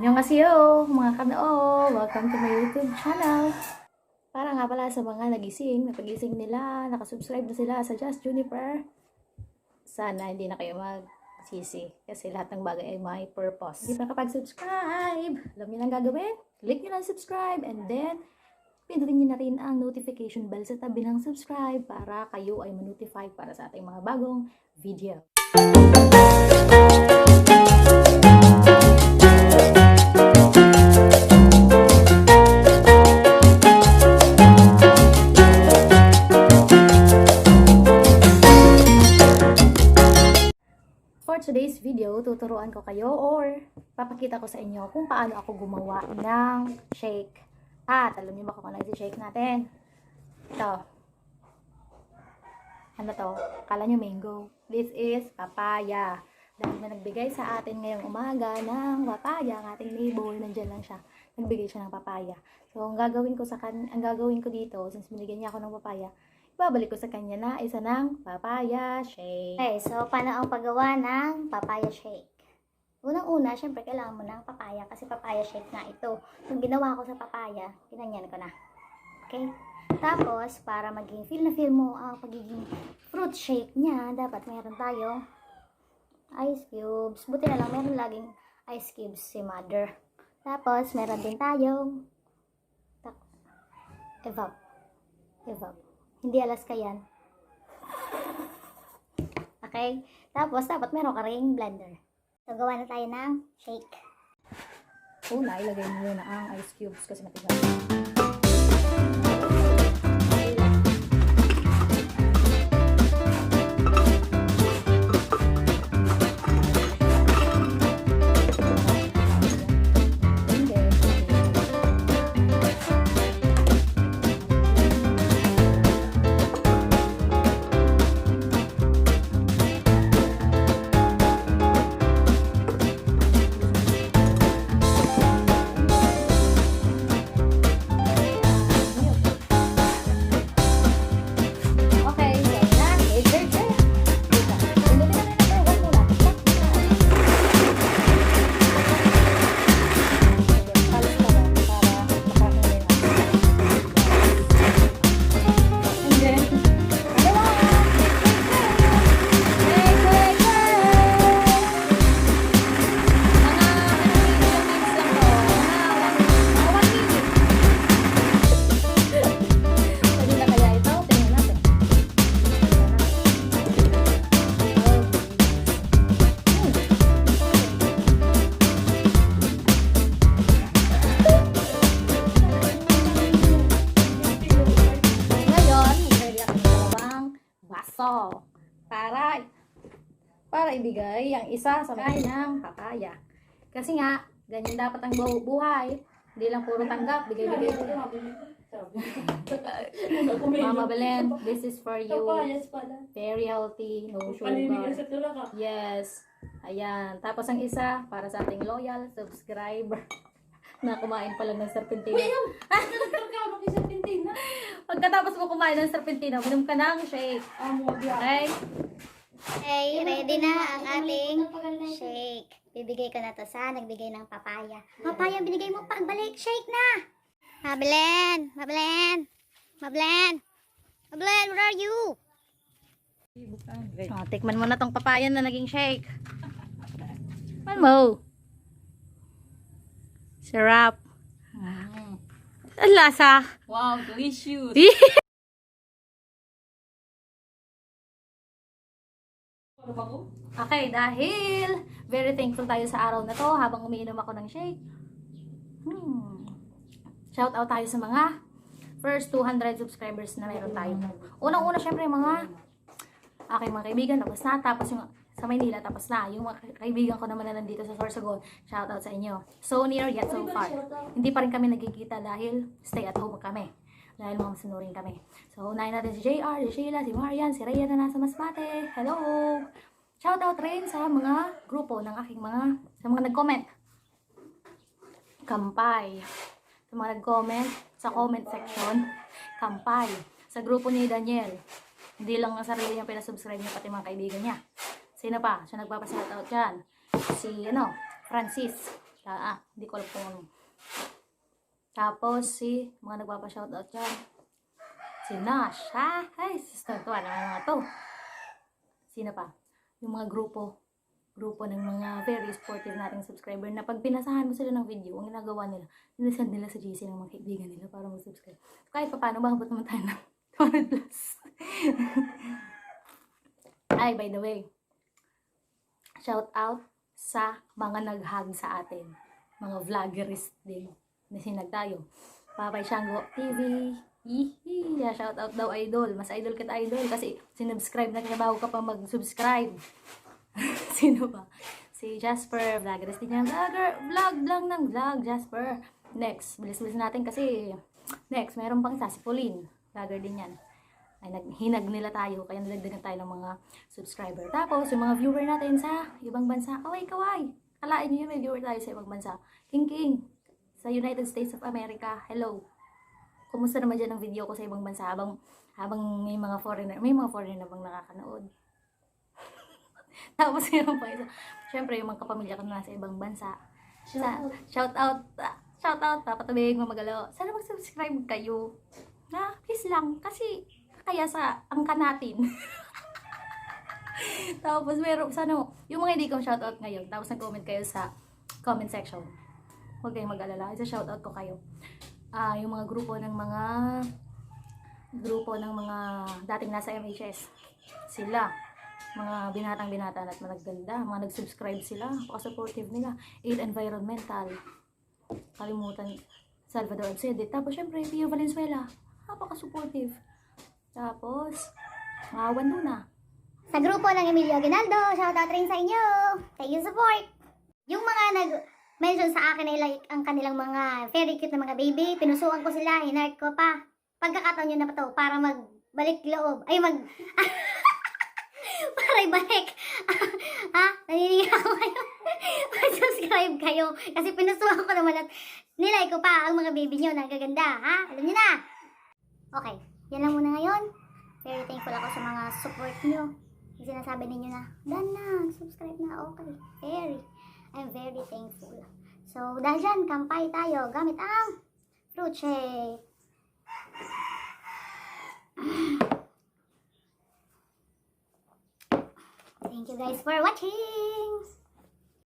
Annyeonghaseyo mga kanoo! Welcome to my YouTube channel! Para nga pala sa mga nagising, napagising nila, nakasubscribe na sila sa Just Juniper. Sana hindi na kayo magsisi kasi lahat ng bagay ay may purpose. Hindi pa nakapag-subscribe! Alam niyo lang gagawin? Click niyo lang subscribe and then pindutin niyo na rin ang notification bell sa tabi ng subscribe para kayo ay ma-notify para sa ating mga bagong video. For today's video, tuturuan ko kayo or papakita ko sa inyo kung paano ako gumawa ng shake. At alam niyo ba kung ano yung shake natin? Ito. Ano to? Kala nyo mango. This is papaya. Dahil na nagbigay sa atin ngayong umaga ng papaya, ang ating neighbor, nandyan lang siya. Nagbigay siya ng papaya. So, ang gagawin ko dito, since binigyan niya ako ng papaya, ibabalik ko sa kanya na isa ng papaya shake. Okay, so paano ang paggawa ng papaya shake? Unang-una, syempre kailangan mo ng papaya kasi papaya shake na ito. Yung ginawa ko sa papaya, pinanyan ko na. Okay? Tapos, para maging feel na feel mo ang pagiging fruit shake niya, dapat meron tayong ice cubes. Buti na lang, meron laging ice cubes si mother. Tapos, meron din tayong evap. Hindi Alaska yan. Okay? Tapos, dapat meron ka ring blender. So, gawa na tayo ng shake. Una, ilagay mo muna ang ice cubes kasi matigas. Para ibigay ang isa sa may ng papaya. Kasi nga, ganyan dapat ang buhay. Hindi lang puro tanggap, bigay-bigay. Mama Belen, this is for you. Very healthy, no sugar. Yes. Ayan. Tapos ang isa, para sa ating loyal subscriber na kumain pa lang ng serpentina. Pagkatapos mo kumain ng serpentina, minom ka ng shake. Okay? Okay, ready na ang ating shake. Bibigay ko na to sa nagbigay ng papaya. Papaya, binigay mo pa. Balik, shake na! Mabelen! Mabelen, where are you? Tikman mo na tong papaya na naging shake. Man mo. Sarap. Ang lasa. Wow, delicious. Okay, dahil very thankful tayo sa araw na to habang umiinom ako ng shake. Shout out tayo sa mga first 200 subscribers na mayroon tayo. Unang-una syempre mga aking mga kaibigan tapos na, tapos yung sa Maynila tapos na, yung mga kaibigan ko naman na nandito sa Sorsogon, shout out sa inyo. So near yet so far. Hindi pa rin kami nagkikita dahil stay at home kami. Dahil mga masunurin kami. So unahin natin si JR, si Sheila, si Marian, si Rhea na nasa Masbate. Hello! Shout out rin sa mga grupo ng aking sa mga nag-comment. Kampay. Sa mga nag-comment sa comment section, kampay. Sa grupo ni Daniel. Hindi lang ang sarili niya pinasubscribe niya, pati mga kaibigan niya. Sino pa? Siya nagpapashout out dyan. Si, Francis. Hindi ko alam kung ano. Tapos, mga nagpapa-shoutout dyan. Si Nash, ha? Ay, sister to, ano mga to? Sino pa? Yung mga grupo ng mga very sportive nating subscriber na pag pinasahan mo sila ng video, ang ginagawa nila, nilasend nila sa GC ng mga kaibigan nila para mag-subscribe. Kahit pa paano, mahabot naman tayo ng 200 plus. Ay, by the way, shout out sa mga nag-hug sa atin. Mga vloggerist din na sinag tayo. Papay Shango TV. Hihi, shout out daw idol. Mas idol kita idol kasi sinubscribe na kaya bago ka pa mag-subscribe. Sino ba? Si Jasper, vloggerist din yan. Vlog lang ng vlog, Jasper. Next, bilis-bilis natin kasi next, meron pang isa, si Pauline. Vlogger din yan. Ay, hinag nila tayo, kaya nalagdagan tayo ng mga subscriber. Tapos, yung mga viewer natin sa ibang bansa, kaway. Kalain nyo yun, may viewer tayo sa ibang bansa. King, sa United States of America, hello. Kumusta naman dyan ang video ko sa ibang bansa habang may mga foreigner bang nakakanood. Tapos meron pa isa. Siyempre, yung mga kapamilya ko na nasa ibang bansa. Shout out, papatubig mo magalaw. Sana mag-subscribe kayo. Na, please lang. Kasi, kaya sa angka natin. Tapos meron, yung mga hindi kong shoutout ngayon, tapos nag-comment kayo sa comment section. Huwag kayong mag-alala. Isa shoutout ko kayo. Yung mga grupo ng mga dating nasa MHS. Sila. Mga binatang-binata at maganda. Mga nag-subscribe sila. Napaka-supportive nila. Aid Environmental. Kalimutan. Salvador Obsedit. Tapos syempre, Pio Valenzuela. Napaka-supportive. Tapos, Wan Luna. Sa grupo ng Emilio Aguinaldo, shoutout rin sa inyo. Thank you support. Yung mga nag-mention sa akin ay like ang kanilang mga very cute na mga baby, pinusuan ko sila, hinart ko pa. Pagkakataon nyo na pa to para magbalik loob. Para ibalik. Naninilig ako ngayon. Mag-subscribe kayo. Kasi pinusuan ko naman at nilike ko pa ang mga baby nyo na gaganda. Alam nyo na. Okay, yan lang muna ngayon. Very thankful ako sa mga support nyo. Yung sinasabi ninyo na, done na, subscribe na, okay. I'm very thankful. So, dahil dyan, kampay tayo gamit ang fruit shake. Thank you guys for watching.